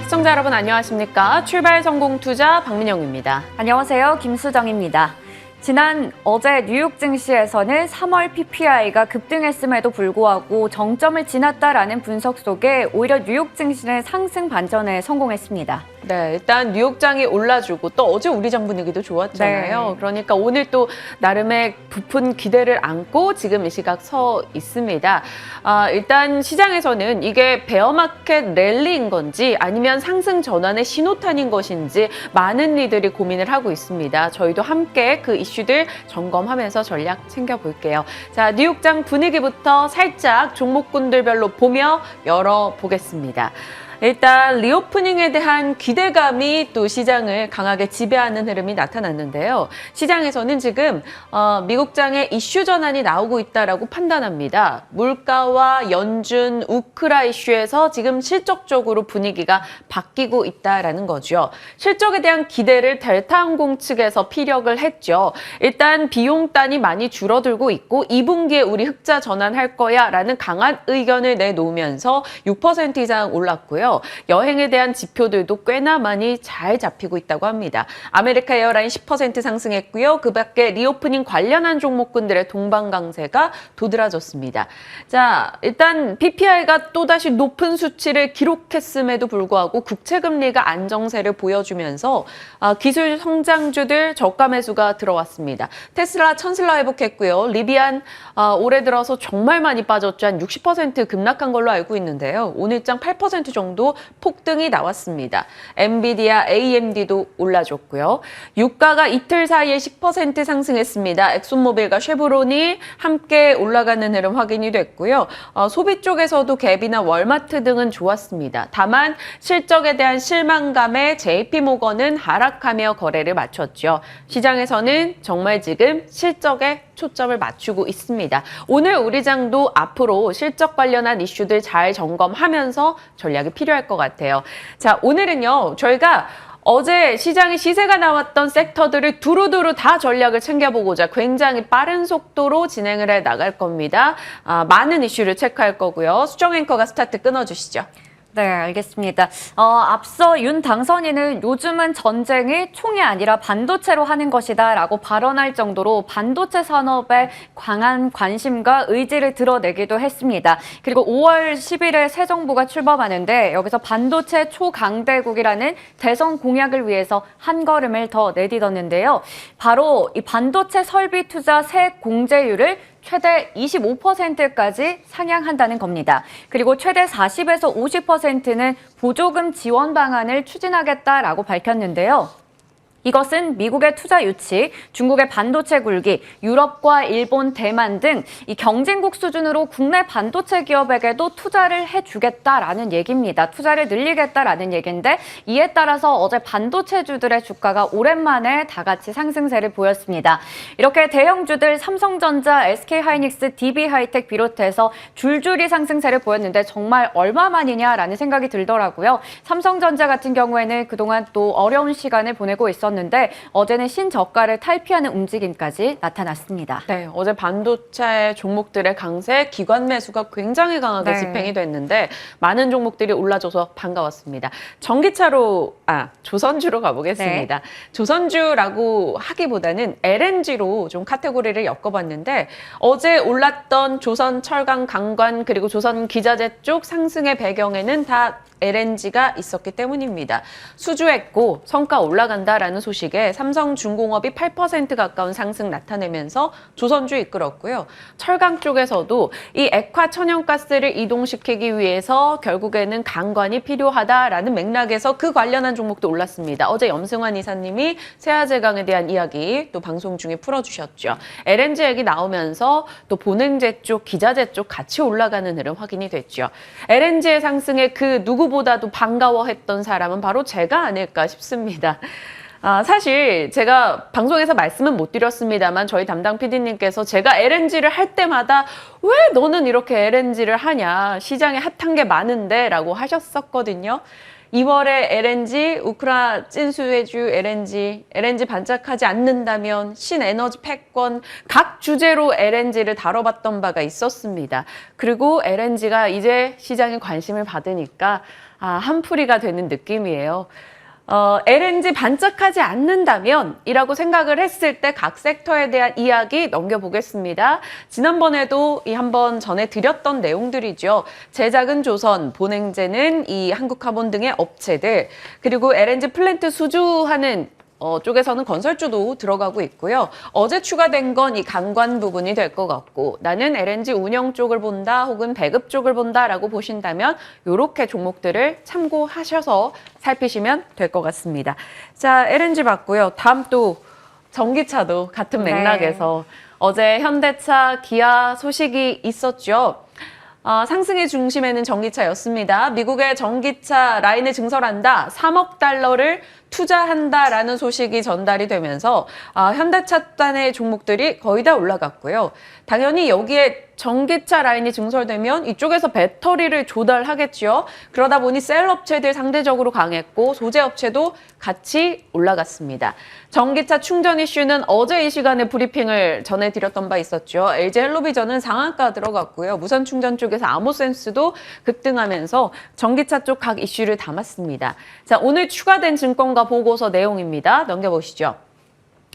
시청자 여러분 안녕하십니까? 출발 성공 투자 박민영입니다. 안녕하세요. 김수정입니다. 어제 뉴욕 증시에서는 3월 PPI가 급등했음에도 불구하고 정점을 지났다라는 분석 속에 오히려 뉴욕 증시는 상승 반전에 성공했습니다. 네, 일단 뉴욕장이 올라주고 또 어제 우리 장 분위기도 좋았잖아요. 네. 그러니까 오늘 또 나름의 부푼 기대를 안고 지금 이 시각 서 있습니다. 일단 시장에서는 이게 베어마켓 랠리인 건지 아니면 상승 전환의 신호탄인 것인지 많은 이들이 고민을 하고 있습니다. 저희도 함께 그 이슈들 점검하면서 전략 챙겨볼게요. 자, 뉴욕장 분위기부터 살짝 종목군들별로 보며 열어보겠습니다. 일단 리오프닝에 대한 기대감이 또 시장을 강하게 지배하는 흐름이 나타났는데요. 시장에서는 지금 미국장의 이슈 전환이 나오고 있다라고 판단합니다. 물가와 연준, 우크라 이슈에서 지금 실적적으로 분위기가 바뀌고 있다라는 거죠. 실적에 대한 기대를 델타항공 측에서 피력을 했죠. 일단 비용단이 많이 줄어들고 있고 2분기에 우리 흑자 전환할 거야 라는 강한 의견을 내놓으면서 6% 이상 올랐고요. 여행에 대한 지표들도 꽤나 많이 잘 잡히고 있다고 합니다. 아메리카 에어라인 10% 상승했고요. 그 밖에 리오프닝 관련한 종목군들의 동반 강세가 도드라졌습니다. 자, 일단 PPI가 또다시 높은 수치를 기록했음에도 불구하고 국채금리가 안정세를 보여주면서 기술 성장주들 저가 매수가 들어왔습니다. 테슬라 천슬라 회복했고요. 리비안 올해 들어서 정말 많이 빠졌죠. 한 60% 급락한 걸로 알고 있는데요. 오늘장 8% 정도 폭등이 나왔습니다. 엔비디아, AMD도 올라줬고요. 유가가 이틀 사이에 10% 상승했습니다. 엑손모빌과 쉐브론이 함께 올라가는 흐름 확인이 됐고요. 소비 쪽에서도 갭이나 월마트 등은 좋았습니다. 다만 실적에 대한 실망감에 JP모건은 하락하며 거래를 마쳤죠. 시장에서는 정말 지금 실적에 초점을 맞추고 있습니다. 오늘 우리 장도 앞으로 실적 관련한 이슈들 잘 점검하면서 전략이 필요할 것 같아요. 자, 오늘은요, 저희가 어제 시장에 시세가 나왔던 섹터들을 두루두루 다 전략을 챙겨보고자 굉장히 빠른 속도로 진행을 해 나갈 겁니다. 많은 이슈를 체크할 거고요. 수정 앵커가 스타트 끊어주시죠. 네, 알겠습니다. 앞서 윤 당선인은 요즘은 전쟁이 총이 아니라 반도체로 하는 것이다 라고 발언할 정도로 반도체 산업에 강한 관심과 의지를 드러내기도 했습니다. 그리고 5월 10일에 새 정부가 출범하는데 여기서 반도체 초강대국이라는 대선 공약을 위해서 한 걸음을 더 내딛었는데요. 바로 이 반도체 설비 투자 세액 공제율을 최대 25%까지 상향한다는 겁니다. 그리고 최대 40에서 50%는 보조금 지원 방안을 추진하겠다라고 밝혔는데요. 이것은 미국의 투자 유치, 중국의 반도체 굴기, 유럽과 일본, 대만 등 이 경쟁국 수준으로 국내 반도체 기업에게도 투자를 해주겠다라는 얘기입니다. 투자를 늘리겠다라는 얘기인데 이에 따라서 어제 반도체주들의 주가가 오랜만에 다 같이 상승세를 보였습니다. 이렇게 대형주들 삼성전자, SK하이닉스, DB하이텍 비롯해서 줄줄이 상승세를 보였는데 정말 얼마만이냐라는 생각이 들더라고요. 삼성전자 같은 경우에는 그동안 또 어려운 시간을 보내고 있었는데 어제는 신저가를 탈피하는 움직임까지 나타났습니다. 네, 어제 반도체 종목들의 강세, 기관 매수가 굉장히 강하게 집행이 됐는데 많은 종목들이 올라줘서 반가웠습니다. 조선주로 가보겠습니다. 네. 조선주라고 하기보다는 LNG로 좀 카테고리를 엮어봤는데 어제 올랐던 조선철강 강관 그리고 조선기자재 쪽 상승의 배경에는 다 LNG가 있었기 때문입니다. 수주했고 성과 올라간다라는 소식에 삼성중공업이 8% 가까운 상승 나타내면서 조선주 이끌었고요. 철강 쪽에서도 이 액화 천연가스를 이동시키기 위해서 결국에는 강관이 필요하다라는 맥락에서 그 관련한 종목도 올랐습니다. 어제 염승환 이사님이 세아제강에 대한 이야기 또 방송 중에 풀어주셨죠. LNG 얘기 나오면서 또 보냉제 쪽, 기자재 쪽 같이 올라가는 흐름 확인이 됐죠. LNG의 상승에 그 누구보다도 반가워했던 사람은 바로 제가 아닐까 싶습니다. 사실 제가 방송에서 말씀은 못 드렸습니다만 저희 담당 PD님께서 제가 LNG를 할 때마다 왜 너는 이렇게 LNG를 하냐, 시장에 핫한 게 많은데 라고 하셨었거든요. 2월에 LNG, 우크라 찐수혜주 LNG 반짝하지 않는다면 신에너지 패권 각 주제로 LNG를 다뤄봤던 바가 있었습니다. 그리고 LNG가 이제 시장에 관심을 받으니까 한풀이가 되는 느낌이에요. LNG 반짝하지 않는다면 이라고 생각을 했을 때 각 섹터에 대한 이야기 넘겨보겠습니다. 지난번에도 한번 전해드렸던 내용들이죠. 제작은 조선, 본행제는 이 한국화본 등의 업체들, 그리고 LNG 플랜트 수주하는 쪽에서는 건설주도 들어가고 있고요. 어제 추가된 건 이 강관 부분이 될 것 같고, 나는 LNG 운영 쪽을 본다 혹은 배급 쪽을 본다라고 보신다면 이렇게 종목들을 참고하셔서 살피시면 될 것 같습니다. 자, LNG 봤고요. 다음 또 전기차도 같은 맥락에서 어제 현대차, 기아 소식이 있었죠. 상승의 중심에는 전기차였습니다. 미국의 전기차 라인을 증설한다. 3억 달러를 투자한다라는 소식이 전달이 되면서 현대차단의 종목들이 거의 다 올라갔고요. 당연히 여기에 전기차 라인이 증설되면 이쪽에서 배터리를 조달하겠죠. 그러다 보니 셀 업체들 상대적으로 강했고 소재 업체도 같이 올라갔습니다. 전기차 충전 이슈는 어제 이 시간에 브리핑을 전해드렸던 바 있었죠. LG 헬로비전은 상한가 들어갔고요. 무선 충전 쪽에서 아모센스도 급등하면서 전기차 쪽 각 이슈를 담았습니다. 자, 오늘 추가된 증권가 보고서 내용입니다. 넘겨보시죠.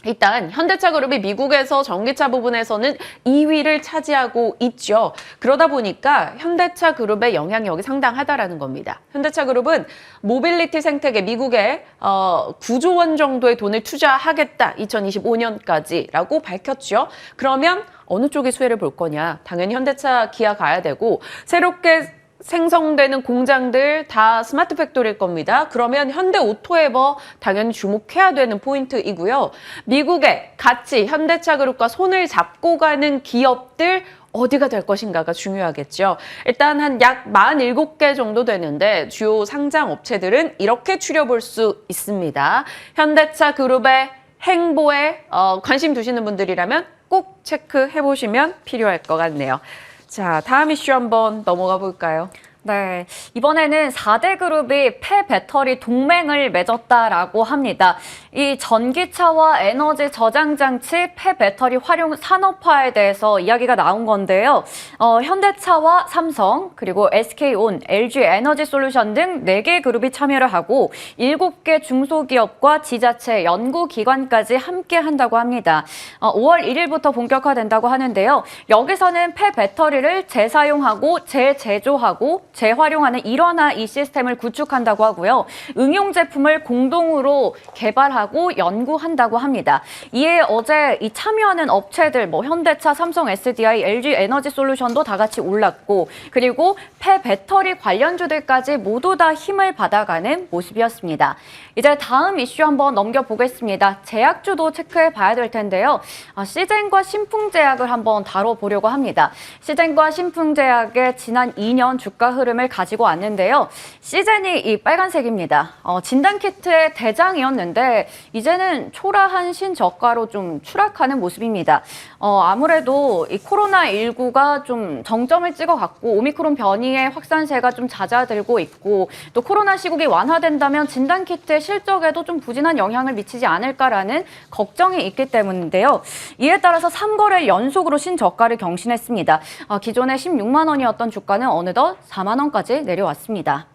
일단 현대차그룹이 미국에서 전기차 부분에서는 2위를 차지하고 있죠. 그러다 보니까 현대차그룹의 영향력이 상당하다라는 겁니다. 현대차그룹은 모빌리티 생태계 미국에 9조 원 정도의 돈을 투자하겠다. 2025년까지라고 밝혔죠. 그러면 어느 쪽이 수혜를 볼 거냐? 당연히 현대차, 기아 가야 되고 새롭게 생성되는 공장들 다 스마트 팩토리일 겁니다. 그러면 현대 오토에버 당연히 주목해야 되는 포인트이고요. 미국에 같이 현대차 그룹과 손을 잡고 가는 기업들 어디가 될 것인가가 중요하겠죠. 일단 한 약 47개 정도 되는데 주요 상장 업체들은 이렇게 추려볼 수 있습니다. 현대차 그룹의 행보에 관심 두시는 분들이라면 꼭 체크해 보시면 필요할 것 같네요. 자, 다음 이슈 한번 넘어가 볼까요? 네, 이번에는 4대 그룹이 폐배터리 동맹을 맺었다라고 합니다. 이 전기차와 에너지 저장 장치 폐배터리 활용 산업화에 대해서 이야기가 나온 건데요. 현대차와 삼성, 그리고 SK온, LG 에너지 솔루션 등 4개 그룹이 참여를 하고 7개 중소기업과 지자체, 연구기관까지 함께 한다고 합니다. 5월 1일부터 본격화된다고 하는데요. 여기서는 폐배터리를 재사용하고 재제조하고 재활용하는 일원화 이 시스템을 구축한다고 하고요. 응용 제품을 공동으로 개발하고 연구한다고 합니다. 이에 어제 이 참여하는 업체들 현대차, 삼성 SDI, LG 에너지 솔루션도 다 같이 올랐고 그리고 폐배터리 관련주들까지 모두 다 힘을 받아가는 모습이었습니다. 이제 다음 이슈 한번 넘겨보겠습니다. 제약주도 체크해 봐야 될 텐데요. 시젠과 신풍제약을 한번 다뤄보려고 합니다. 시젠과 신풍제약의 지난 2년 주가 흐름을 가지고 왔는데요. 시젠이 이 빨간색입니다. 진단키트의 대장이었는데 이제는 초라한 신저가로 좀 추락하는 모습입니다. 아무래도 이 코로나19가 좀 정점을 찍어갔고 오미크론 변이의 확산세가 좀 잦아들고 있고 또 코로나 시국이 완화된다면 진단키트의 실적에도 좀 부진한 영향을 미치지 않을까라는 걱정이 있기 때문인데요. 이에 따라서 3거래 연속으로 신저가를 경신했습니다. 기존에 16만 원이었던 주가는 어느덧 4만 원까지 내려왔습니다.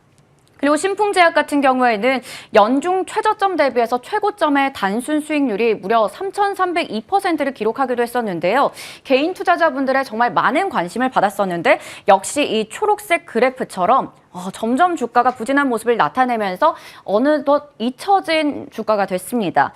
그리고 신풍제약 같은 경우에는 연중 최저점 대비해서 최고점의 단순 수익률이 무려 3,302%를 기록하기도 했었는데요. 개인 투자자분들의 정말 많은 관심을 받았었는데 역시 이 초록색 그래프처럼 점점 주가가 부진한 모습을 나타내면서 어느덧 잊혀진 주가가 됐습니다.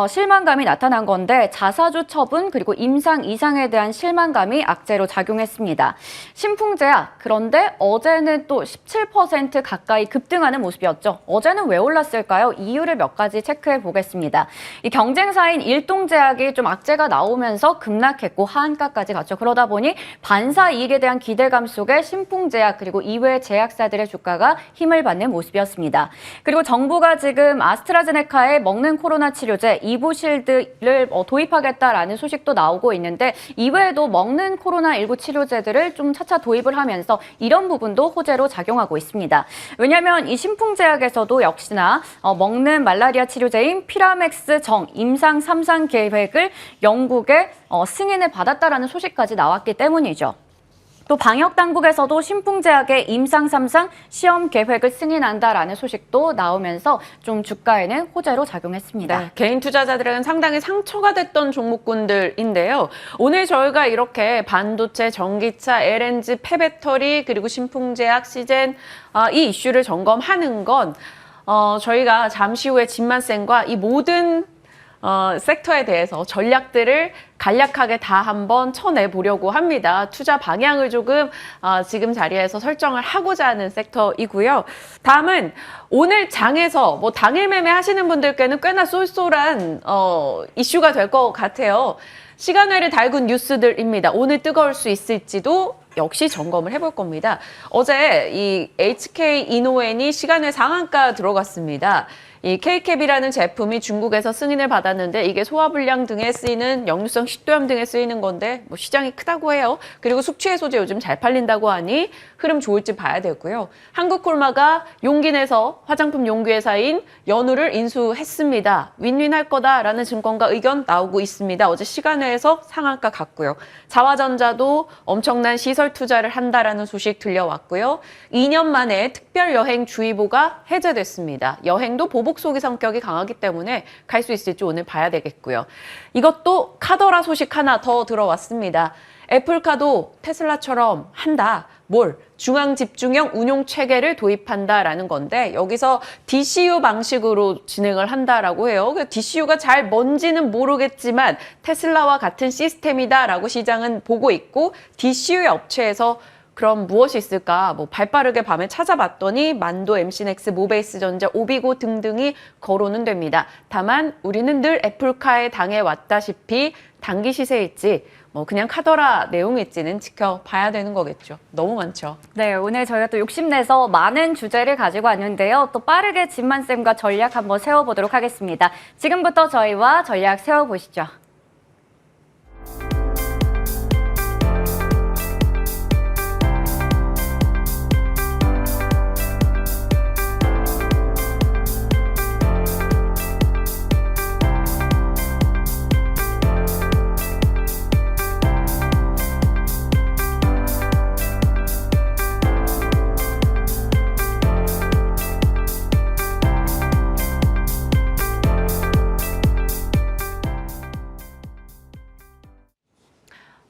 실망감이 나타난 건데 자사주 처분 그리고 임상 이상에 대한 실망감이 악재로 작용했습니다. 신풍제약 그런데 어제는 또 17% 가까이 급등하는 모습이었죠. 어제는 왜 올랐을까요? 이유를 몇 가지 체크해 보겠습니다. 이 경쟁사인 일동제약이 좀 악재가 나오면서 급락했고 하한가까지 갔죠. 그러다 보니 반사 이익에 대한 기대감 속에 신풍제약 그리고 이외 제약사들의 종목들의 주가가 힘을 받는 모습이었습니다. 그리고 정부가 지금 아스트라제네카의 먹는 코로나 치료제 이부실드를 도입하겠다라는 소식도 나오고 있는데 이외에도 먹는 코로나19 치료제들을 좀 차차 도입을 하면서 이런 부분도 호재로 작용하고 있습니다. 왜냐하면 이 신풍제약에서도 역시나 먹는 말라리아 치료제인 피라맥스 정 임상 3상 계획을 영국에 승인을 받았다라는 소식까지 나왔기 때문이죠. 또 방역당국에서도 신풍제약의 임상 3상 시험 계획을 승인한다라는 소식도 나오면서 좀 주가에는 호재로 작용했습니다. 네, 개인 투자자들은 상당히 상처가 됐던 종목군들인데요. 오늘 저희가 이렇게 반도체, 전기차, LNG, 폐배터리, 그리고 신풍제약, 시젠 이 이슈를 점검하는 건 저희가 잠시 후에 진만쌤과 이 모든 섹터에 대해서 전략들을 간략하게 다 한번 쳐내보려고 합니다. 투자 방향을 조금 지금 자리에서 설정을 하고자 하는 섹터이고요. 다음은 오늘 장에서 뭐 당일 매매 하시는 분들께는 꽤나 쏠쏠한 이슈가 될 것 같아요. 시간외를 달군 뉴스들입니다. 오늘 뜨거울 수 있을지도 역시 점검을 해볼 겁니다. 어제 이 HK 이노엔이 시간외 상한가 들어갔습니다. 이 K캡이라는 제품이 중국에서 승인을 받았는데 이게 소화불량 등에 쓰이는 역류성 식도염 등에 쓰이는 건데 뭐 시장이 크다고 해요. 그리고 숙취해소제 요즘 잘 팔린다고 하니 흐름 좋을지 봐야 되고요. 한국콜마가 용기 내서 화장품 용기회사인 연우를 인수했습니다. 윈윈할 거다라는 증권가 의견 나오고 있습니다. 어제 시간외에서 상한가 갔고요. 자화전자도 엄청난 시설 투자를 한다라는 소식 들려왔고요. 2년 만에 특별여행주의보가 해제됐습니다. 여행도 보복 소기 성격이 강하기 때문에 갈 수 있을지 오늘 봐야 되겠고요. 이것도 카더라 소식 하나 더 들어왔습니다. 애플카도 테슬라처럼 한다. 뭘? 중앙집중형 운용 체계를 도입한다라는 건데 여기서 DCU 방식으로 진행을 한다라고 해요. DCU가 잘 뭔지는 모르겠지만 테슬라와 같은 시스템이다라고 시장은 보고 있고 DCU의 업체에서 그럼 무엇이 있을까? 뭐 발빠르게 밤에 찾아봤더니 만도, MC넥스, 모베이스전자, 오비고 등등이 거론은 됩니다. 다만 우리는 늘 애플카에 당해왔다시피 단기 시세일지 뭐 그냥 카더라 내용일지는 지켜봐야 되는 거겠죠. 너무 많죠. 네, 오늘 저희가 또 욕심내서 많은 주제를 가지고 왔는데요. 또 빠르게 진만쌤과 전략 한번 세워보도록 하겠습니다. 지금부터 저희와 전략 세워보시죠.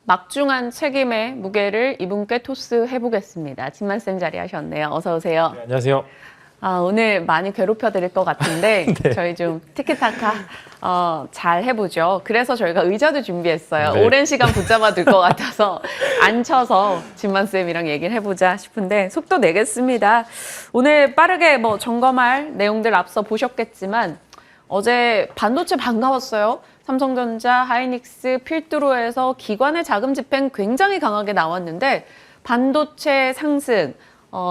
막중한 책임의 무게를 이분께 토스해보겠습니다. 진만쌤 자리하셨네요. 어서 오세요. 네, 안녕하세요. 오늘 많이 괴롭혀드릴 것 같은데 네. 저희 좀 티키타카 잘 해보죠. 그래서 저희가 의자도 준비했어요. 네. 오랜 시간 붙잡아 둘 것 같아서 앉혀서 진만쌤이랑 얘기를 해보자 싶은데 속도 내겠습니다. 오늘 빠르게 뭐 점검할 내용들 앞서 보셨겠지만 어제 반도체 반가웠어요. 삼성전자, 하이닉스, 필두로에서 기관의 자금 집행 굉장히 강하게 나왔는데 반도체 상승,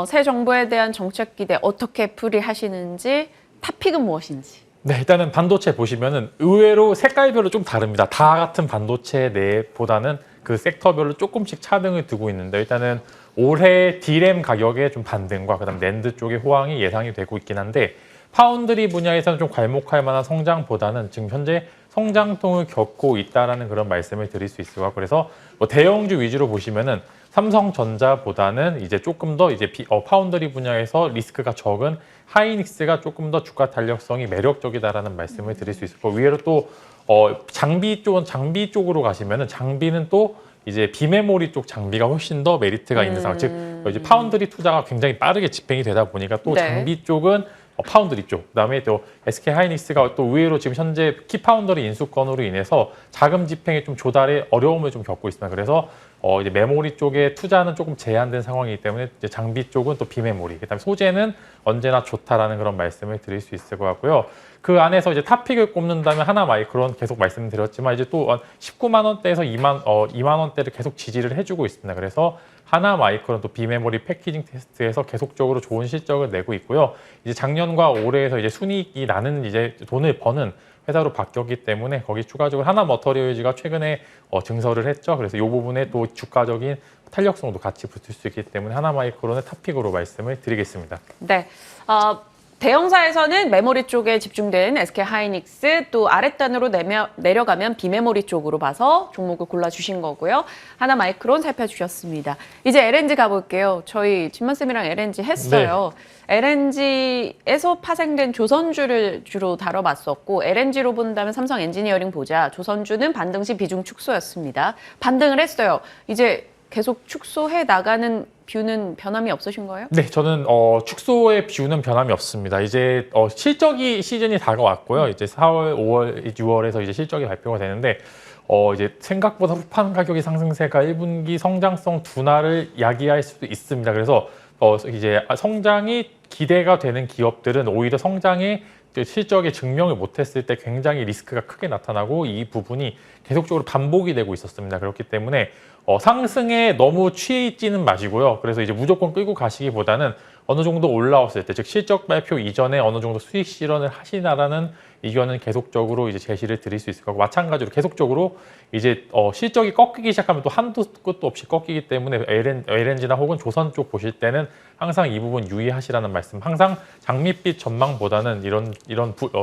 새 정부에 대한 정책 기대 어떻게 풀이하시는지, 탑픽은 무엇인지. 네, 일단은 반도체 보시면은 의외로 색깔별로 좀 다릅니다. 다 같은 반도체 내보다는 그 섹터별로 조금씩 차등을 두고 있는데 일단은 올해 D램 가격의 좀 반등과 그다음 낸드 쪽의 호황이 예상이 되고 있긴 한데 파운드리 분야에서는 좀 괄목할 만한 성장보다는 지금 현재 성장통을 겪고 있다라는 그런 말씀을 드릴 수 있을 것 같고 그래서 뭐 대형주 위주로 보시면은 삼성전자보다는 이제 조금 더 이제 파운드리 분야에서 리스크가 적은 하이닉스가 조금 더 주가 탄력성이 매력적이다라는 말씀을 드릴 수 있을 거고 의외로 또 장비 쪽으로 가시면은 장비는 또 이제 비메모리 쪽 장비가 훨씬 더 메리트가 있는 상황. 즉 이제 파운드리 투자가 굉장히 빠르게 집행이 되다 보니까 또 네. 장비 쪽은 파운드리 쪽, 그다음에 또 SK 하이닉스가 또 의외로 지금 현재 키 파운더리 인수권으로 인해서 자금 집행에 좀 조달에 어려움을 좀 겪고 있습니다. 그래서 이제 메모리 쪽에 투자는 조금 제한된 상황이기 때문에 이제 장비 쪽은 또 비메모리, 그다음에 소재는 언제나 좋다라는 그런 말씀을 드릴 수 있을 것 같고요. 그 안에서 이제 탑픽을 꼽는다면 하나마이크론 계속 말씀드렸지만 이제 또 19만 원대에서 2만 원대를 계속 지지를 해주고 있습니다. 그래서 하나마이크론 또 비메모리 패키징 테스트에서 계속적으로 좋은 실적을 내고 있고요. 이제 작년과 올해에서 이제 순이익이 나는 이제 돈을 버는 회사로 바뀌었기 때문에 거기 추가적으로 하나머터리얼즈가 최근에 증설을 했죠. 그래서 이 부분에 또 주가적인 탄력성도 같이 붙을 수 있기 때문에 하나마이크론의 탑픽으로 말씀을 드리겠습니다. 네. 대형사에서는 메모리 쪽에 집중된 SK하이닉스, 또 아랫단으로 내려가면 비메모리 쪽으로 봐서 종목을 골라주신 거고요. 하나마이크론 살펴주셨습니다. 이제 LNG 가볼게요. 저희 진만쌤이랑 LNG 했어요. 네. LNG에서 파생된 조선주를 주로 다뤄봤었고, LNG로 본다면 삼성 엔지니어링 보자. 조선주는 반등 시 비중 축소였습니다. 반등을 했어요. 이제 계속 축소해 나가는 뷰는 변함이 없으신 거예요? 네, 저는 축소의 뷰는 변함이 없습니다. 이제 실적이 시즌이 다가왔고요. 이제 4월, 5월, 6월에서 이제 실적이 발표가 되는데 이제 생각보다 후판 가격의 상승세가 1분기 성장성 둔화를 야기할 수도 있습니다. 그래서 이제 성장이 기대가 되는 기업들은 오히려 성장의 실적에 증명을 못했을 때 굉장히 리스크가 크게 나타나고 이 부분이 계속적으로 반복이 되고 있었습니다. 그렇기 때문에 상승에 너무 취해 있지는 마시고요. 그래서 이제 무조건 끌고 가시기보다는 어느 정도 올라왔을 때, 즉 실적 발표 이전에 어느 정도 수익 실현을 하시나라는 의견은 계속적으로 이제 제시를 드릴 수 있을 거고, 마찬가지로 계속적으로 이제 실적이 꺾이기 시작하면 또 한도 끝도 없이 꺾이기 때문에 LNG나 혹은 조선 쪽 보실 때는 항상 이 부분 유의하시라는 말씀. 항상 장밋빛 전망보다는 이런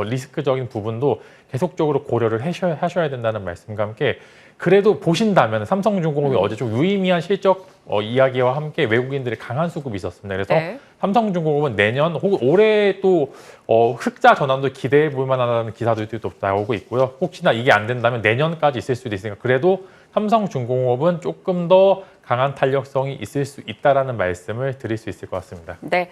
리스크적인 부분도 계속적으로 고려를 하셔야 된다는 말씀과 함께, 그래도 보신다면 삼성중공업이 어제 좀 유의미한 실적 이야기와 함께 외국인들의 강한 수급이 있었습니다. 그래서 네. 삼성중공업은 내년 혹은 올해 또 흑자 전환도 기대해 볼 만하다는 기사들도 또 나오고 있고요. 혹시나 이게 안 된다면 내년까지 있을 수도 있으니까 그래도 삼성중공업은 조금 더 강한 탄력성이 있을 수 있다라는 말씀을 드릴 수 있을 것 같습니다. 네.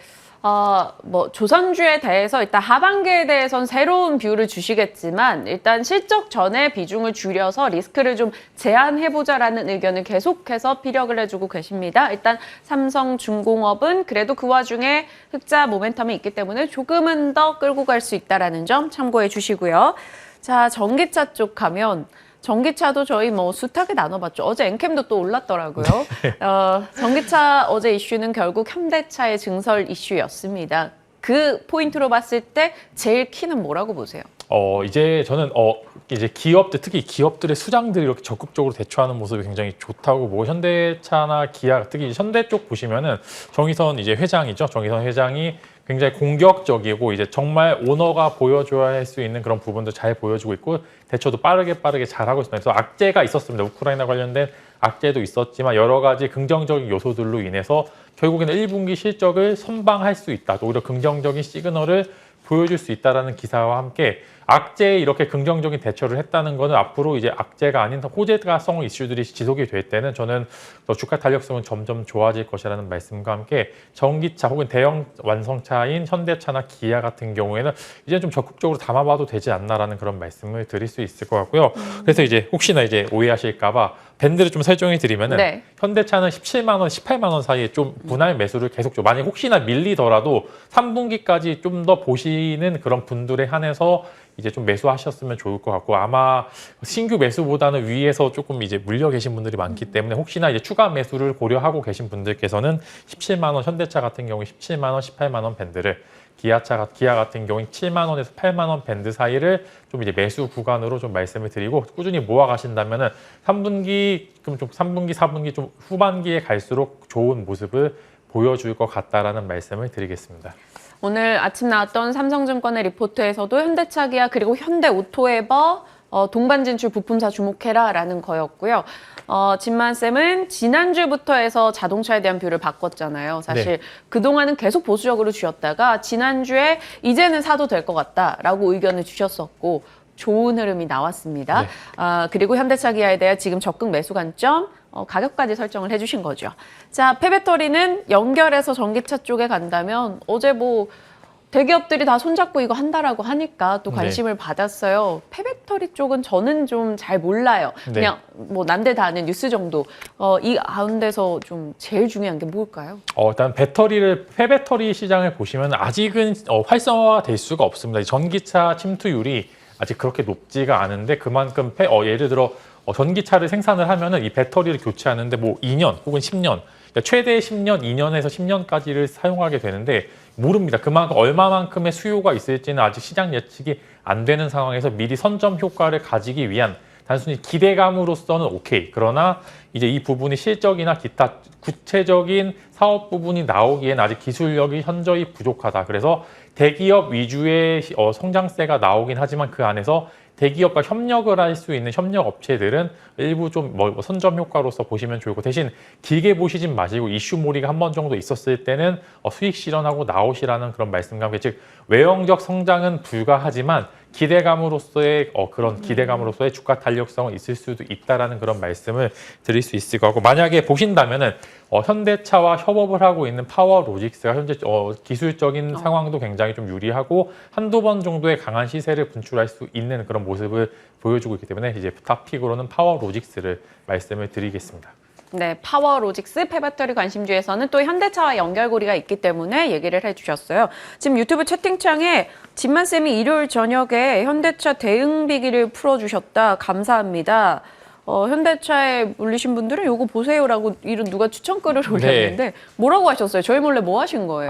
조선주에 대해서 일단 하반기에 대해서는 새로운 뷰를 주시겠지만 일단 실적 전에 비중을 줄여서 리스크를 좀 제한해보자라는 의견을 계속해서 피력을 해주고 계십니다. 일단 삼성중공업은 그래도 그 와중에 흑자 모멘텀이 있기 때문에 조금은 더 끌고 갈 수 있다는 점 참고해 주시고요. 자, 전기차 쪽 가면 전기차도 저희 숱하게 나눠봤죠. 어제 엔캠도 또 올랐더라고요. 전기차 어제 이슈는 결국 현대차의 증설 이슈였습니다. 그 포인트로 봤을 때 제일 키는 뭐라고 보세요? 이제 저는 이제 기업들, 특히 기업들의 수장들이 이렇게 적극적으로 대처하는 모습이 굉장히 좋다고 보고, 현대차나 기아, 특히 현대 쪽 보시면은 정의선 이제 회장이죠. 정의선 회장이 굉장히 공격적이고 이제 정말 오너가 보여줘야 할 수 있는 그런 부분도 잘 보여주고 있고 대처도 빠르게 잘하고 있습니다. 그래서 악재가 있었습니다. 우크라이나 관련된 악재도 있었지만 여러 가지 긍정적인 요소들로 인해서 결국에는 1분기 실적을 선방할 수 있다. 오히려 긍정적인 시그널을 보여줄 수 있다는 기사와 함께 악재에 이렇게 긍정적인 대처를 했다는 것은 앞으로 이제 악재가 아닌 호재가성 이슈들이 지속이 될 때는 저는 주가 탄력성은 점점 좋아질 것이라는 말씀과 함께 전기차 혹은 대형 완성차인 현대차나 기아 같은 경우에는 이제 좀 적극적으로 담아봐도 되지 않나라는 그런 말씀을 드릴 수 있을 것 같고요. 그래서 이제 혹시나 이제 오해하실까봐 밴드를 좀 설정해 드리면은 네. 현대차는 17만 원, 18만 원 사이에 좀 분할 매수를 계속 좀 만약 혹시나 밀리더라도 3분기까지 좀 더 보시는 그런 분들에 한해서 이제 좀 매수하셨으면 좋을 것 같고, 아마 신규 매수보다는 위에서 조금 이제 물려 계신 분들이 많기 때문에 혹시나 이제 추가 매수를 고려하고 계신 분들께서는 17만 원 현대차 같은 경우에 17만 원, 18만 원 밴드를 기아 같은 경우는 7만 원에서 8만 원 밴드 사이를 좀 이제 매수 구간으로 좀 말씀을 드리고 꾸준히 모아 가신다면은 3분기, 4분기 좀 후반기에 갈수록 좋은 모습을 보여줄 것 같다라는 말씀을 드리겠습니다. 오늘 아침 나왔던 삼성증권의 리포트에서도 현대차, 기아 그리고 현대오토에버 동반 진출 부품사 주목해라라는 거였고요. 진만쌤은 지난주부터 해서 자동차에 대한 뷰를 바꿨잖아요. 사실 그동안은 계속 보수적으로 주셨다가 지난주에 이제는 사도 될 것 같다라고 의견을 주셨었고 좋은 흐름이 나왔습니다. 네. 그리고 현대차, 기아에 대한 지금 적극 매수 관점 가격까지 설정을 해주신 거죠. 자, 폐배터리는 연결해서 전기차 쪽에 간다면 어제 대기업들이 다 손잡고 이거 한다라고 하니까 또 관심을 받았어요. 폐배터리 쪽은 저는 좀 잘 몰라요. 그냥 난데 다 아는 뉴스 정도. 이 가운데서 좀 제일 중요한 게 뭘까요? 일단 폐배터리 시장을 보시면 아직은 활성화될 수가 없습니다. 전기차 침투율이 아직 그렇게 높지가 않은데 그만큼 예를 들어 전기차를 생산을 하면은 이 배터리를 교체하는데 2년 혹은 10년 그러니까 최대 10년, 2년에서 10년까지를 사용하게 되는데 모릅니다. 그만큼 얼마만큼의 수요가 있을지는 아직 시장 예측이 안 되는 상황에서 미리 선점 효과를 가지기 위한 단순히 기대감으로서는 오케이. 그러나 이제 이 부분이 실적이나 기타 구체적인 사업 부분이 나오기엔 아직 기술력이 현저히 부족하다. 그래서 대기업 위주의 성장세가 나오긴 하지만 그 안에서 대기업과 협력을 할 수 있는 협력 업체들은 일부 좀 선점 효과로서 보시면 좋고 대신 길게 보시진 마시고 이슈몰이가 한 번 정도 있었을 때는 수익 실현하고 나오시라는 그런 말씀과 함께 즉 외형적 성장은 불가하지만 기대감으로서의 그런 기대감으로서의 주가 탄력성은 있을 수도 있다라는 그런 말씀을 드릴 수 있을 것 같고 만약에 보신다면은 현대차와 협업을 하고 있는 파워로직스가 현재 기술적인 상황도 굉장히 좀 유리하고 한두 번 정도의 강한 시세를 분출할 수 있는 그런 모습을 보여주고 있기 때문에 이제 탑픽으로는 파워로직스를 말씀을 드리겠습니다. 네, 파워로직스 폐배터리 관심주에서는 또 현대차와 연결고리가 있기 때문에 얘기를 해주셨어요. 지금 유튜브 채팅창에 진만쌤이 일요일 저녁에 현대차 대응비기를 풀어주셨다. 감사합니다. 현대차에 물리신 분들은 요거 보세요라고 이런 누가 추천글을 올렸는데 뭐라고 하셨어요? 저희 몰래 뭐 하신 거예요?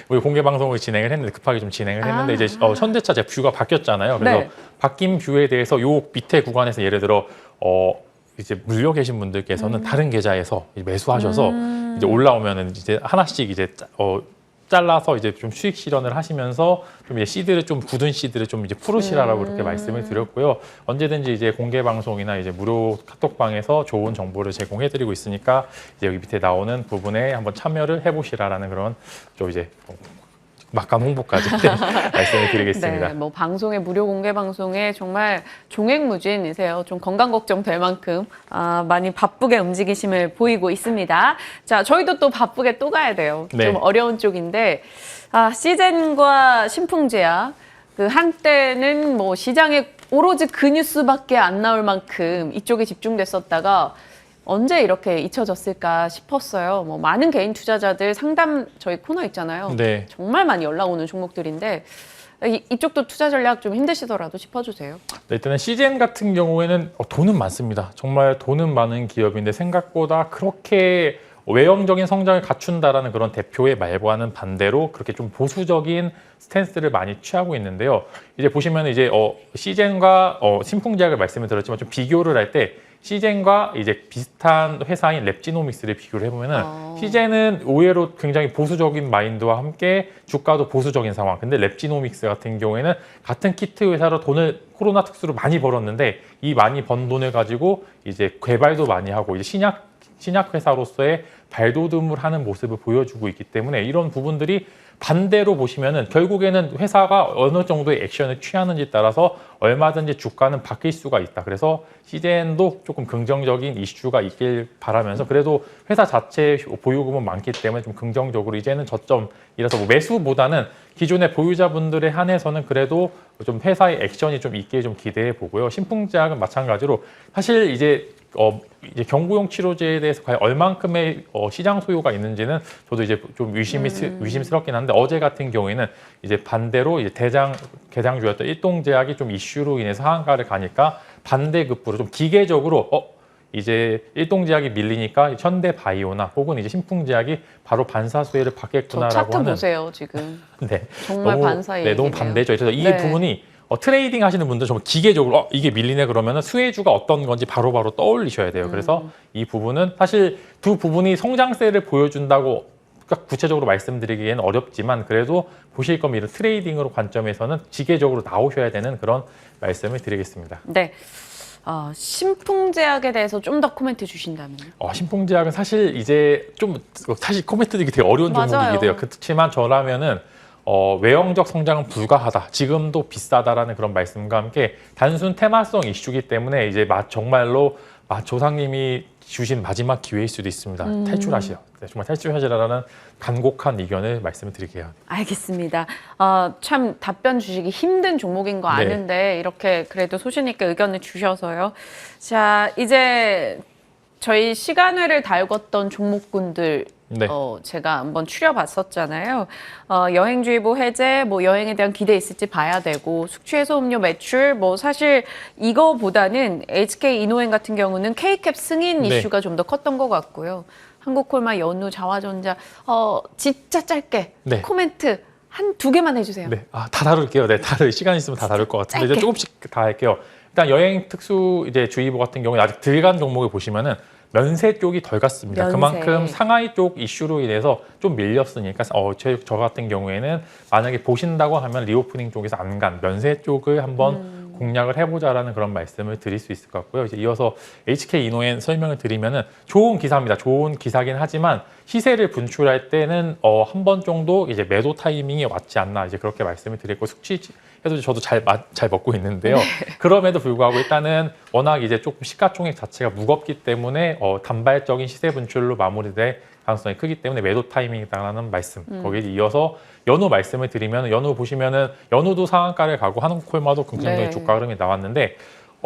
우리 공개 방송을 진행을 했는데 급하게 좀 진행을 했는데 이제 현대차 제 뷰가 바뀌었잖아요. 그래서 네. 바뀐 뷰에 대해서 요 밑에 구간에서 예를 들어 이제 물려 계신 분들께서는 다른 계좌에서 매수하셔서 이제 올라오면은 이제 하나씩 이제 잘라서 이제 좀 수익 실현을 하시면서 좀 이제 시드를 좀 굳은 시드를 좀 이제 풀으시라라고 그렇게 말씀을 드렸고요. 언제든지 이제 공개 방송이나 이제 무료 카톡방에서 좋은 정보를 제공해드리고 있으니까 이제 여기 밑에 나오는 부분에 한번 참여를 해보시라라는 그런 좀 이제 막간 홍보까지 말씀을 드리겠습니다. 네, 뭐 방송에 무료 공개 방송에 정말 종횡무진이세요. 좀 건강 걱정 될 만큼 많이 바쁘게 움직이심을 보이고 있습니다. 자, 저희도 또 바쁘게 또 가야 돼요. 네. 좀 어려운 쪽인데 시젠과 신풍제약 그 한때는 뭐 시장에 오로지 그 뉴스밖에 안 나올 만큼 이쪽에 집중됐었다가 언제 이렇게 잊혀졌을까 싶었어요. 뭐 많은 개인 투자자들 상담 저희 코너 있잖아요. 네. 정말 많이 연락 오는 종목들인데 이쪽도 투자 전략 좀 힘드시더라도 짚어주세요. 네, 일단은 시젠 같은 경우에는 돈은 많습니다. 정말 돈은 많은 기업인데 생각보다 그렇게 외형적인 성장을 갖춘다라는 그런 대표의 말과는 반대로 그렇게 좀 보수적인 스탠스를 많이 취하고 있는데요. 이제 보시면 이제 시젠과 신풍제약을 말씀을 드렸지만 좀 비교를 할 때 시젠과 이제 비슷한 회사인 랩지노믹스를 비교를 해보면은 시젠은 의외로 굉장히 보수적인 마인드와 함께 주가도 보수적인 상황. 근데 랩지노믹스 같은 경우에는 같은 키트 회사로 돈을 코로나 특수로 많이 벌었는데 이 많이 번 돈을 가지고 이제 개발도 많이 하고 이제 신약 회사로서의 발돋움을 하는 모습을 보여주고 있기 때문에 이런 부분들이 반대로 보시면은 결국에는 회사가 어느 정도의 액션을 취하는지 따라서 얼마든지 주가는 바뀔 수가 있다. 그래서 시젠도 조금 긍정적인 이슈가 있길 바라면서 그래도 회사 자체 보유금은 많기 때문에 좀 긍정적으로 이제는 저점이라서 뭐 매수보다는 기존의 보유자분들에 한해서는 그래도 좀 회사의 액션이 좀 있게 좀 기대해 보고요. 신풍제약은 마찬가지로 사실 이제 경구용 치료제에 대해서 과연 얼만큼의 시장 소요가 있는지는 저도 이제 좀 의심스럽긴 한데 어제 같은 경우에는 이제 반대로 이제 개장주였던 일동제약이 좀 이슈로 인해서 하한가를 가니까 반대급부로 좀 기계적으로 이제 일동제약이 밀리니까 현대바이오나 혹은 이제 신풍제약이 바로 반사수혜를 저 받겠구나라고 차트 하는 보세요 지금. 네, 정말 반사의 네, 너무 얘기네요. 반대죠. 그래서 이 네. 부분이 트레이딩 하시는 분들 정말 기계적으로 이게 밀리네 그러면 수혜주가 어떤 건지 바로바로 떠올리셔야 돼요. 그래서 이 부분은 사실 두 부분이 성장세를 보여준다고 구체적으로 말씀드리기에는 어렵지만 그래도 보실 거면 이런 트레이딩으로 관점에서는 기계적으로 나오셔야 되는 그런 말씀을 드리겠습니다. 네. 신풍제약에 대해서 좀 더 코멘트 주신다면요? 신풍제약은 사실 이제 좀 사실 코멘트 드리기 되게 어려운 맞아요. 종목이기도 해요. 그렇지만 저라면은 외형적 성장은 불가하다. 지금도 비싸다라는 그런 말씀과 함께 단순 테마성 이슈기 때문에 이제 정말로 조상님이 주신 마지막 기회일 수도 있습니다. 탈출하시오. 네, 정말 탈출하시라는 간곡한 의견을 말씀을 드릴게요. 알겠습니다. 참 답변 주시기 힘든 종목인 거 네. 아는데 이렇게 그래도 소신 있게 의견을 주셔서요. 자, 이제 저희 시간회를 달궜던 종목군들 네. 제가 한번 추려봤었잖아요. 여행주의보 해제, 뭐 여행에 대한 기대 있을지 봐야 되고 숙취해소 음료 매출, 뭐 사실 이거보다는 HK 이노행 같은 경우는 K캡 승인 네. 이슈가 좀 더 컸던 것 같고요. 한국콜마, 연우, 자화전자 진짜 짧게 네. 코멘트 한 2개만 해주세요. 네, 다 다룰게요. 네, 시간 있으면 다 다룰 것 같은데 이제 조금씩 다 할게요. 일단 여행 특수 이제 주의보 같은 경우에 아직 덜 간 종목을 보시면은 면세 쪽이 덜 갔습니다. 면세. 그만큼 상하이 쪽 이슈로 인해서 좀 밀렸으니까 저 같은 경우에는 만약에 보신다고 하면 리오프닝 쪽에서 안 간 면세 쪽을 한번 공략을 해보자라는 그런 말씀을 드릴 수 있을 것 같고요. 이제 이어서 HK 이노엔 설명을 드리면은 좋은 기사입니다. 좋은 기사긴 하지만 시세를 분출할 때는 한 번 정도 이제 매도 타이밍이 왔지 않나 이제 그렇게 말씀을 드렸고 숙취해도 저도 잘 먹고 있는데요. 그럼에도 불구하고 일단은 워낙 이제 조금 시가총액 자체가 무겁기 때문에 단발적인 시세 분출로 마무리될 가능성이 크기 때문에 매도 타이밍이다라는 말씀. 거기에 이어서 연우 말씀을 드리면 연우 보시면은 연우도 상한가를 가고 한국콜마도 긍정적인 네. 주가 흐름이 나왔는데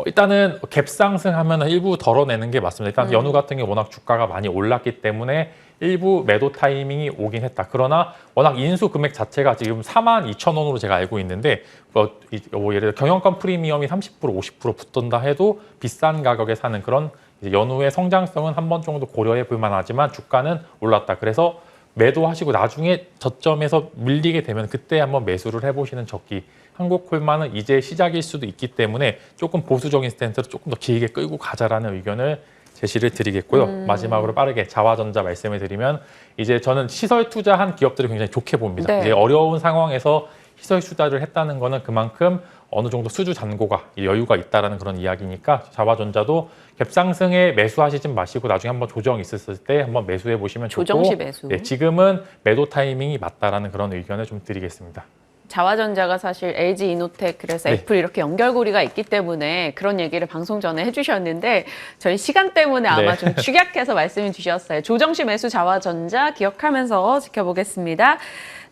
일단은 갭 상승하면 일부 덜어내는 게 맞습니다. 일단 연우 같은 경우 워낙 주가가 많이 올랐기 때문에 일부 매도 타이밍이 오긴 했다. 그러나 워낙 인수 금액 자체가 지금 42,000원으로 제가 알고 있는데 예를 들어 경영권 프리미엄이 30% 50% 붙던다 해도 비싼 가격에 사는 그런 이제 연후의 성장성은 한 번 정도 고려해 볼 만하지만 주가는 올랐다. 그래서 매도하시고 나중에 저점에서 밀리게 되면 그때 한번 매수를 해보시는 적기. 한국콜마는 이제 시작일 수도 있기 때문에 조금 보수적인 스탠스로 조금 더 길게 끌고 가자라는 의견을 제시를 드리겠고요. 마지막으로 빠르게 자화전자 말씀을 드리면 이제 저는 시설 투자한 기업들을 굉장히 좋게 봅니다. 네. 이제 어려운 상황에서 시설 투자를 했다는 거는 그만큼 어느 정도 수주 잔고가 여유가 있다라는 그런 이야기니까 자화전자도 갭상승에 매수하시지 마시고 나중에 한번 조정 있었을 때 한번 매수해 보시면 좋고 조정시 매수. 네, 지금은 매도 타이밍이 맞다라는 그런 의견을 좀 드리겠습니다. 자화전자가 사실 LG 이노텍 그래서 네. 애플 이렇게 연결고리가 있기 때문에 그런 얘기를 방송 전에 해주셨는데 저희 시간 때문에 아마 네. 좀 축약해서 말씀을 주셨어요. 조정시 매수 자화전자 기억하면서 지켜보겠습니다.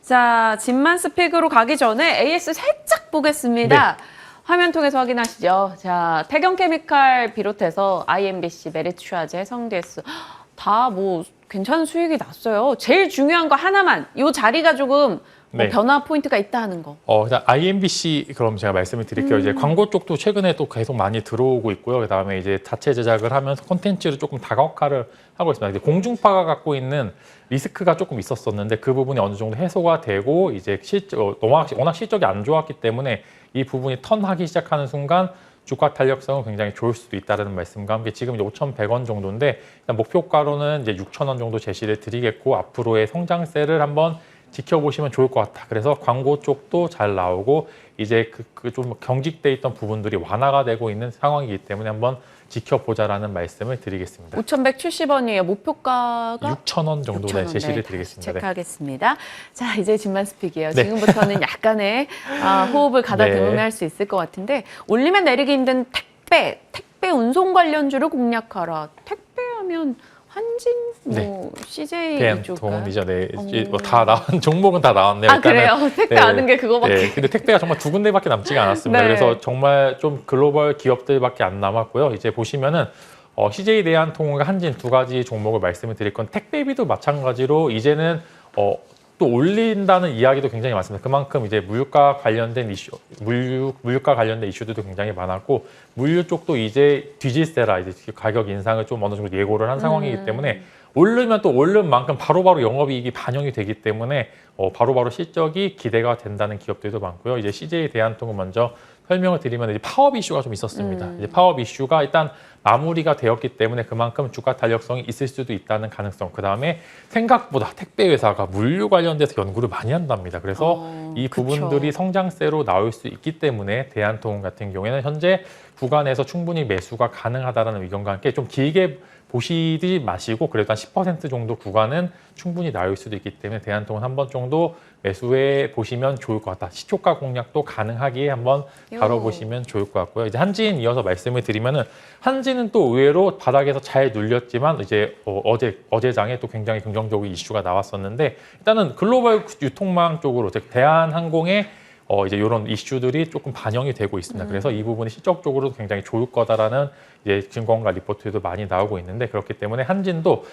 자, 진만 스픽으로 가기 전에 AS 살짝 보겠습니다. 화면 통해서 확인하시죠. 자, 태경케미칼 비롯해서 IMBC, 메리츠화재, 성대스 다 뭐 괜찮은 수익이 났어요. 제일 중요한 거 하나만, 이 자리가 조금 네. 변화 포인트가 있다 하는 거. 일단 IMBC 그럼 제가 말씀을 드릴게요. 이제 광고 쪽도 최근에 또 계속 많이 들어오고 있고요. 그다음에 이제 자체 제작을 하면서 콘텐츠를 조금 다각화를 하고 있습니다. 이제 공중파가 갖고 있는 리스크가 조금 있었었는데 그 부분이 어느 정도 해소가 되고 이제 워낙 실적이 안 좋았기 때문에 이 부분이 턴하기 시작하는 순간 주가 탄력성은 굉장히 좋을 수도 있다는 말씀과 함께 지금 이제 5,100원 정도인데 일단 목표가로는 이제 6,000원 정도 제시를 드리겠고 앞으로의 성장세를 한번 지켜보시면 좋을 것 같다. 그래서 광고 쪽도 잘 나오고 이제 그 좀 경직돼 있던 부분들이 완화가 되고 있는 상황이기 때문에 한번 지켜보자라는 말씀을 드리겠습니다. 5,170원이에요. 목표가가 6,000원 정도 6,000원. 제시를 네, 드리겠습니다. 네. 체크하겠습니다. 자, 이제 진만 스픽이에요. 네. 지금부터는 약간의 호흡을 가다듬으며 네. 할 수 있을 것 같은데 올리면 내리기 힘든 택배 운송 관련주를 공략하라. 택배하면 한진, CJ 이쪽일까요? 대한통운이죠. 네, 다 나온 종목은 다 나왔네요. 아, 그래요? 택배 아는 게 그거밖에. 네, 근데 택배가 정말 두 군데밖에 남지가 않았습니다. 네. 그래서 정말 좀 글로벌 기업들밖에 안 남았고요. 이제 보시면은 CJ 대한통운과 한진 두 가지 종목을 말씀을 드릴 건 택배비도 마찬가지로 이제는 또 올린다는 이야기도 굉장히 많습니다. 그만큼 이제 물가 관련된 이슈, 물가 관련된 이슈들도 굉장히 많았고 물류 쪽도 이제 뒤질세라 이제 가격 인상을 좀 어느 정도 예고를 한 상황이기 때문에 오르면 또 오른 만큼 바로바로 영업이익이 반영이 되기 때문에 바로바로 실적이 기대가 된다는 기업들도 많고요. 이제 CJ 대한통운 먼저 설명을 드리면 이제 파업 이슈가 좀 있었습니다. 이제 파업 이슈가 일단 마무리가 되었기 때문에 그만큼 주가 탄력성이 있을 수도 있다는 가능성. 그 다음에 생각보다 택배 회사가 물류 관련돼서 연구를 많이 한답니다. 그래서 이 부분들이 성장세로 나올 수 있기 때문에 대한통운 같은 경우에는 현재 구간에서 충분히 매수가 가능하다는 의견과 함께 좀 길게 보시지 마시고 그래도 한 10% 정도 구간은 충분히 나올 수도 있기 때문에 대한통운 한 번 정도 매수해 보시면 좋을 것 같다. 시초가 공략도 가능하기에 한번 다뤄보시면 좋을 것 같고요. 이제 한진 이어서 말씀을 드리면은 한진은 또 의외로 바닥에서 잘 눌렸지만 이제 어제장에 또 굉장히 긍정적인 이슈가 나왔었는데 일단은 글로벌 유통망 쪽으로 즉 대한항공의 이제 이런 이슈들이 조금 반영이 되고 있습니다. 그래서 이 부분이 실적적으로 굉장히 좋을 거다라는 이제 증권가 리포트도 많이 나오고 있는데 그렇기 때문에 한진도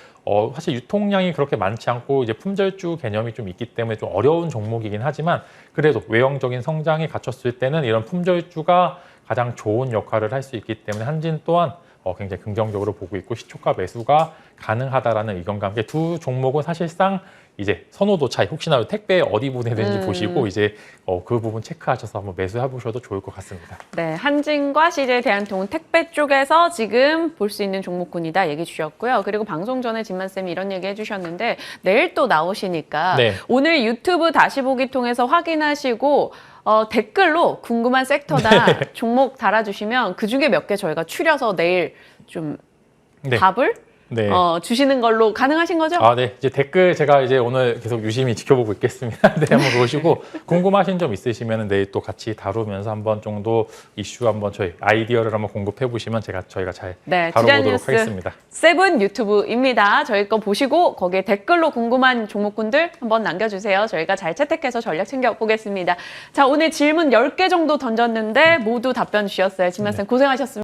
사실 유통량이 그렇게 많지 않고 이제 품절주 개념이 좀 있기 때문에 좀 어려운 종목이긴 하지만 그래도 외형적인 성장이 갖췄을 때는 이런 품절주가 가장 좋은 역할을 할 수 있기 때문에 한진 또한 굉장히 긍정적으로 보고 있고 시초가 매수가 가능하다라는 의견과 함께 두 종목은 사실상 이제 선호도 차이 혹시나 택배 어디 부분에 되는지 보시고 이제 그 부분 체크하셔서 한번 매수해 보셔도 좋을 것 같습니다. 네, 한진과 CJ 대한통운 택배 쪽에서 지금 볼 수 있는 종목군이다 얘기 주셨고요. 그리고 방송 전에 진만쌤이 이런 얘기 해주셨는데 내일 또 나오시니까 네. 오늘 유튜브 다시 보기 통해서 확인하시고 댓글로 궁금한 섹터나 종목 달아주시면 그중에 몇 개 저희가 추려서 내일 좀 네. 답을 네. 주시는 걸로 가능하신 거죠? 네. 이제 댓글 제가 이제 오늘 계속 유심히 지켜보고 있겠습니다. 네, 한번 보시고 궁금하신 점 있으시면 내일 또 같이 다루면서 한번 정도 이슈 한번 저희 아이디어를 한번 공급해 보시면 저희가 잘 다뤄보도록 하겠습니다. 세븐 유튜브입니다. 저희 거 보시고 거기에 댓글로 궁금한 종목군들 한번 남겨주세요. 저희가 잘 채택해서 전략 챙겨보겠습니다. 자, 오늘 질문 10개 정도 던졌는데 모두 답변 주셨어요. 진만쌤 고생하셨습니다.